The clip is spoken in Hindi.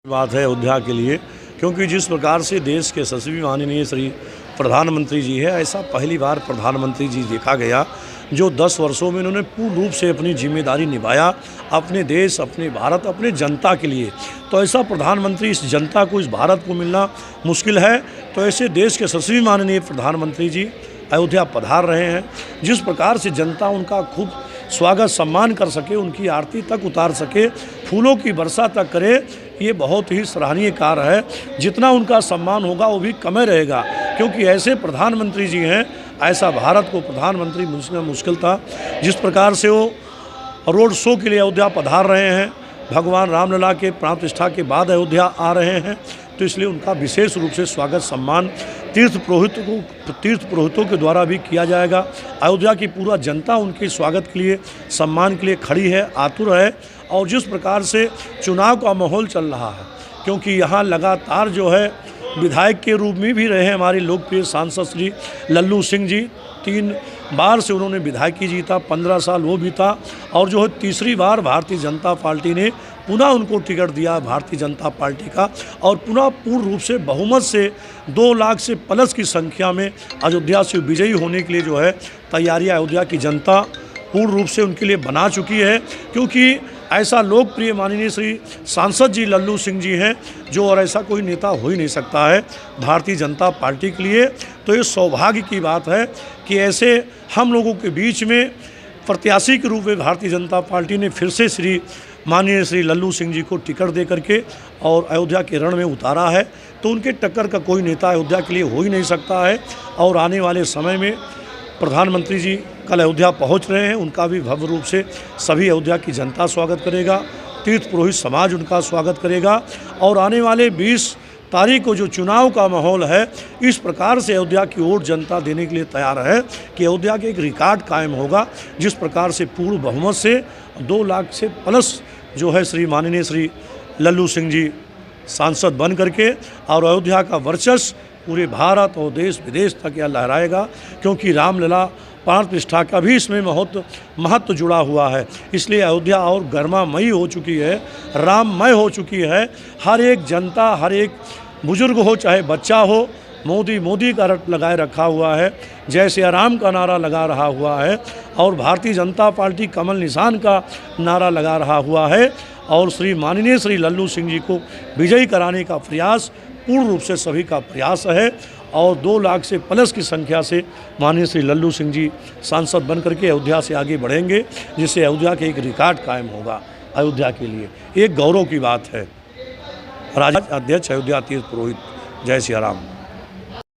बात है अयोध्या के लिए, क्योंकि जिस प्रकार से देश के यशस्वी माननीय श्री प्रधानमंत्री जी है, ऐसा पहली बार प्रधानमंत्री जी देखा गया जो 10 वर्षों में उन्होंने पूर्ण रूप से अपनी जिम्मेदारी निभाया अपने देश, अपने भारत, अपने जनता के लिए। तो ऐसा प्रधानमंत्री इस जनता को, इस भारत को मिलना मुश्किल है। तो ऐसे देश के यशस्वी माननीय प्रधानमंत्री जी अयोध्या पधार रहे हैं। जिस प्रकार से जनता उनका खूब स्वागत सम्मान कर सके, उनकी आरती तक उतार सके, फूलों की वर्षा तक करे, ये बहुत ही सराहनीय कार्य है। जितना उनका सम्मान होगा वो भी कम रहेगा, क्योंकि ऐसे प्रधानमंत्री जी हैं। ऐसा भारत को प्रधानमंत्री मिलना मुश्किल था। जिस प्रकार से वो रोड शो के लिए अयोध्या पधार रहे हैं, भगवान रामलला के प्राण प्रतिष्ठा के बाद अयोध्या आ रहे हैं, तो इसलिए उनका विशेष रूप से स्वागत सम्मान तीर्थ पुरोहितों के द्वारा भी किया जाएगा। अयोध्या की पूरा जनता उनके स्वागत के लिए, सम्मान के लिए खड़ी है, आतुर है। और जिस प्रकार से चुनाव का माहौल चल रहा है, क्योंकि यहाँ लगातार जो है विधायक के रूप में भी रहे हैं हमारे लोकप्रिय सांसद श्री लल्लू सिंह जी। 3 बार से उन्होंने विधायकी जीता, 15 साल वो बीता, और जो है तीसरी बार भारतीय जनता पार्टी ने पुनः उनको टिकट दिया, भारतीय जनता पार्टी का, और पुनः पूर्ण रूप से बहुमत से 2 लाख से प्लस की संख्या में अयोध्या से विजयी होने के लिए जो है तैयारियां अयोध्या की जनता पूर्ण रूप से उनके लिए बना चुकी है। क्योंकि ऐसा लोकप्रिय माननीय श्री सांसद जी लल्लू सिंह जी हैं, जो और ऐसा कोई नेता हो ही नहीं सकता है भारतीय जनता पार्टी के लिए। तो ये सौभाग्य की बात है कि ऐसे हम लोगों के बीच में प्रत्याशी के रूप में भारतीय जनता पार्टी ने फिर से माननीय श्री लल्लू सिंह जी को टिकट दे करके और अयोध्या के रण में उतारा है। तो उनके टक्कर का कोई नेता अयोध्या के लिए हो ही नहीं सकता है। और आने वाले समय में प्रधानमंत्री जी कल अयोध्या पहुंच रहे हैं, उनका भी भव्य रूप से सभी अयोध्या की जनता स्वागत करेगा, तीर्थ पुरोहित समाज उनका स्वागत करेगा। और आने वाले 20 तारीख को जो चुनाव का माहौल है, इस प्रकार से अयोध्या की ओर जनता देने के लिए तैयार है कि अयोध्या के एक रिकॉर्ड कायम होगा। जिस प्रकार से पूर्ण बहुमत से 2 लाख से प्लस जो है माननीय श्री लल्लू सिंह जी सांसद बन करके और अयोध्या का वर्चस्व पूरे भारत और देश विदेश तक यह लहराएगा। क्योंकि रामलला प्राण प्रतिष्ठा का भी इसमें महत्व जुड़ा हुआ है। इसलिए अयोध्या और गर्मामयी हो चुकी है, राममय हो चुकी है। हर एक जनता, हर एक बुजुर्ग हो चाहे बच्चा हो, मोदी का रट लगाए रखा हुआ है, जय श्री राम का नारा लगा रहा हुआ है, और भारतीय जनता पार्टी कमल निशान का नारा लगा रहा हुआ है। और माननीय श्री लल्लू सिंह जी को विजयी कराने का प्रयास पूर्ण रूप से सभी का प्रयास है। और 2 लाख से प्लस की संख्या से माननीय श्री लल्लू सिंह जी सांसद बन करके अयोध्या से आगे बढ़ेंगे, जिससे अयोध्या के एक रिकॉर्ड कायम होगा। अयोध्या के लिए एक गौरव की बात है। राजा अध्यक्ष अयोध्या तीर्थ पुरोहित, जय श्री राम।